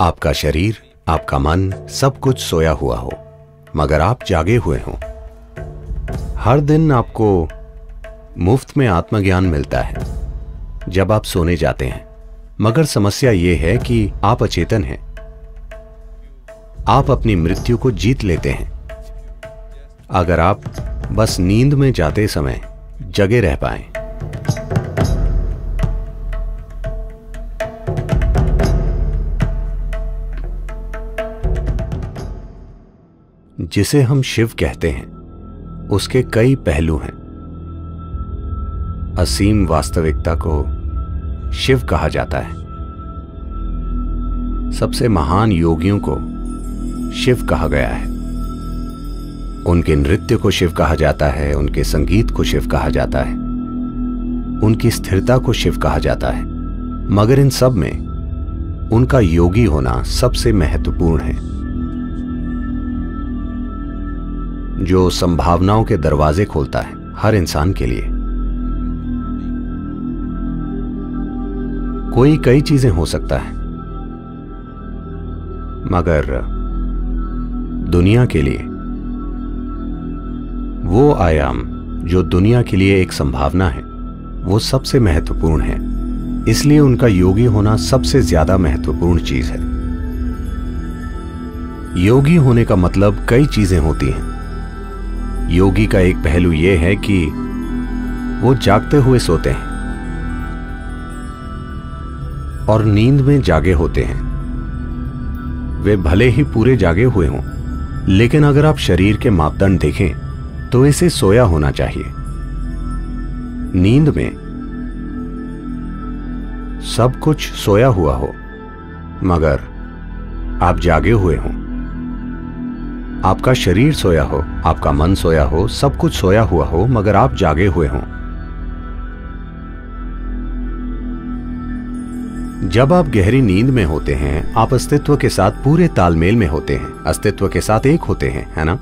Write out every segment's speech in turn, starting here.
आपका शरीर, आपका मन, सब कुछ सोया हुआ हो, मगर आप जागे हुए हों। हर दिन आपको मुफ्त में आत्मज्ञान मिलता है जब आप सोने जाते हैं, मगर समस्या यह है कि आप अचेतन हैं। आप अपनी मृत्यु को जीत लेते हैं अगर आप बस नींद में जाते समय जगे रह पाएं। जिसे हम शिव कहते हैं, उसके कई पहलू हैं। असीम वास्तविकता को शिव कहा जाता है। सबसे महान योगियों को शिव कहा गया है। उनके नृत्य को शिव कहा जाता है, उनके संगीत को शिव कहा जाता है, उनकी स्थिरता को शिव कहा जाता है, मगर इन सब में उनका योगी होना सबसे महत्वपूर्ण है, जो संभावनाओं के दरवाजे खोलता है हर इंसान के लिए। कोई कई चीजें हो सकता है, मगर दुनिया के लिए वो आयाम जो दुनिया के लिए एक संभावना है, वो सबसे महत्वपूर्ण है। इसलिए उनका योगी होना सबसे ज्यादा महत्वपूर्ण चीज है। योगी होने का मतलब कई चीजें होती हैं। योगी का एक पहलू यह है कि वो जागते हुए सोते हैं और नींद में जागे होते हैं। वे भले ही पूरे जागे हुए हों, लेकिन अगर आप शरीर के मापदंड देखें तो इसे सोया होना चाहिए। नींद में सब कुछ सोया हुआ हो, मगर आप जागे हुए हों। आपका शरीर सोया हो, आपका मन सोया हो, सब कुछ सोया हुआ हो, मगर आप जागे हुए हों। जब आप गहरी नींद में होते हैं, आप अस्तित्व के साथ पूरे तालमेल में होते हैं, अस्तित्व के साथ एक होते हैं, है ना?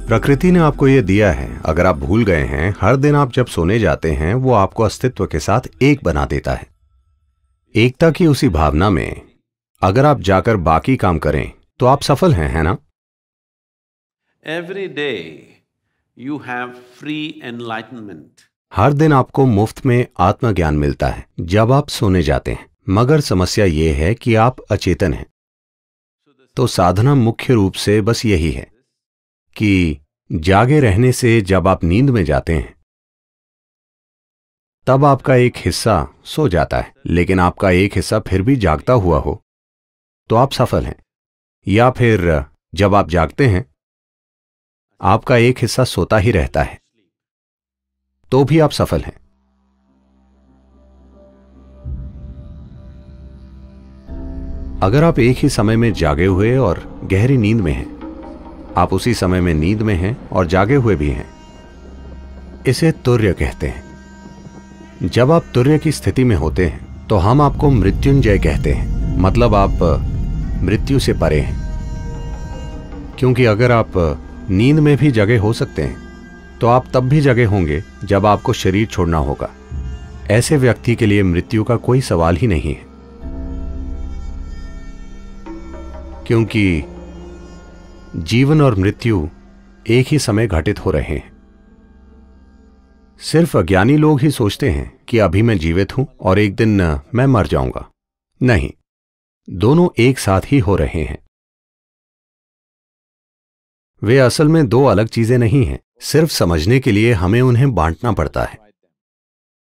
प्रकृति ने आपको यह दिया है। अगर आप भूल गए हैं, हर दिन आप जब सोने जाते हैं, वो आपको अस्तित्व के साथ एक बना देता है। एकता की उसी भावना में अगर आप जाकर बाकी काम करें तो आप सफल हैं, है ना? Every day you have free enlightenment. हर दिन आपको मुफ्त में आत्मज्ञान मिलता है जब आप सोने जाते हैं, मगर समस्या यह है कि आप अचेतन हैं। तो साधना मुख्य रूप से बस यही है कि जागे रहने से जब आप नींद में जाते हैं, तब आपका एक हिस्सा सो जाता है, लेकिन आपका एक हिस्सा फिर भी जागता हुआ हो तो आप सफल हैं। या फिर जब आप जागते हैं, आपका एक हिस्सा सोता ही रहता है, तो भी आप सफल हैं। अगर आप एक ही समय में जागे हुए और गहरी नींद में हैं, आप उसी समय में नींद में हैं और जागे हुए भी हैं, इसे तुर्य कहते हैं। जब आप तुर्य की स्थिति में होते हैं तो हम आपको मृत्युंजय कहते हैं, मतलब आप मृत्यु से परे हैं। क्योंकि अगर आप नींद में भी जगे हो सकते हैं तो आप तब भी जगे होंगे जब आपको शरीर छोड़ना होगा। ऐसे व्यक्ति के लिए मृत्यु का कोई सवाल ही नहीं है, क्योंकि जीवन और मृत्यु एक ही समय घटित हो रहे हैं। सिर्फ अज्ञानी लोग ही सोचते हैं कि अभी मैं जीवित हूं और एक दिन मैं मर जाऊंगा। नहीं, दोनों एक साथ ही हो रहे हैं। वे असल में दो अलग चीजें नहीं हैं। सिर्फ समझने के लिए हमें उन्हें बांटना पड़ता है,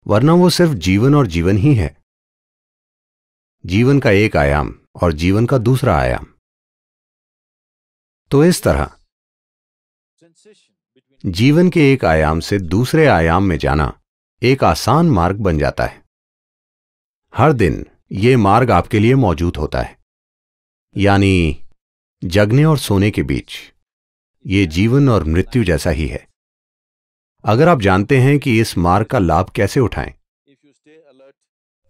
वरना वो सिर्फ जीवन और जीवन ही है। जीवन का एक आयाम और जीवन का दूसरा आयाम। तो इस तरह जीवन के एक आयाम से दूसरे आयाम में जाना एक आसान मार्ग बन जाता है। हर दिन ये मार्ग आपके लिए मौजूद होता है, यानी जगने और सोने के बीच। ये जीवन और मृत्यु जैसा ही है। अगर आप जानते हैं कि इस मार्ग का लाभ कैसे उठाएं,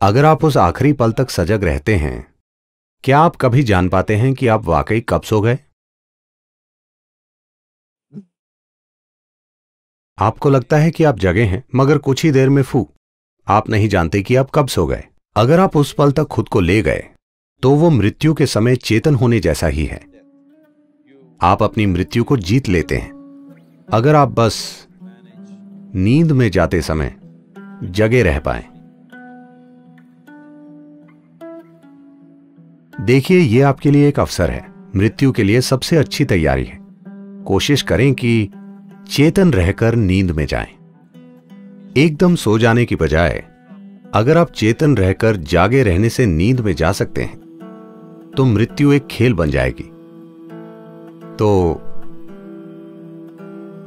अगर आप उस आखिरी पल तक सजग रहते हैं, क्या आप कभी जान पाते हैं कि आप वाकई कब सो गए? आपको लगता है कि आप जगे हैं, मगर कुछ ही देर में आप नहीं जानते कि आप कब सो गए। अगर आप उस पल तक खुद को ले गए तो वो मृत्यु के समय चेतन होने जैसा ही है। आप अपनी मृत्यु को जीत लेते हैं अगर आप बस नींद में जाते समय जगे रह पाएं। देखिए, यह आपके लिए एक अवसर है, मृत्यु के लिए सबसे अच्छी तैयारी है। कोशिश करें कि चेतन रहकर नींद में जाएं। एकदम सो जाने की बजाय अगर आप चेतन रहकर जागे रहने से नींद में जा सकते हैं तो मृत्यु एक खेल बन जाएगी। तो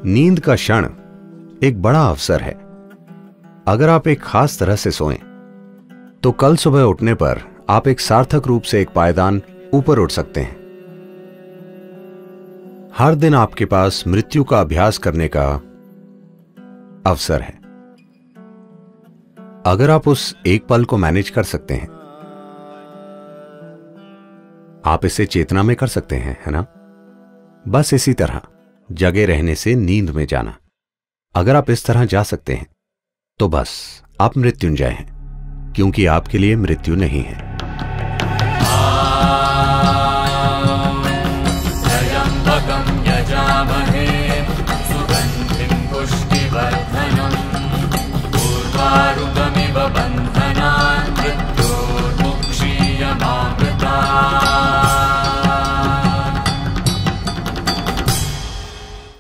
नींद का क्षण एक बड़ा अवसर है। अगर आप एक खास तरह से सोएं तो कल सुबह उठने पर आप एक सार्थक रूप से एक पायदान ऊपर उठ सकते हैं। हर दिन आपके पास मृत्यु का अभ्यास करने का अवसर है। अगर आप उस एक पल को मैनेज कर सकते हैं, आप इसे चेतना में कर सकते हैं, है ना? बस इसी तरह जगे रहने से नींद में जाना। अगर आप इस तरह जा सकते हैं तो बस आप मृत्युंजय हैं, क्योंकि आपके लिए मृत्यु नहीं है।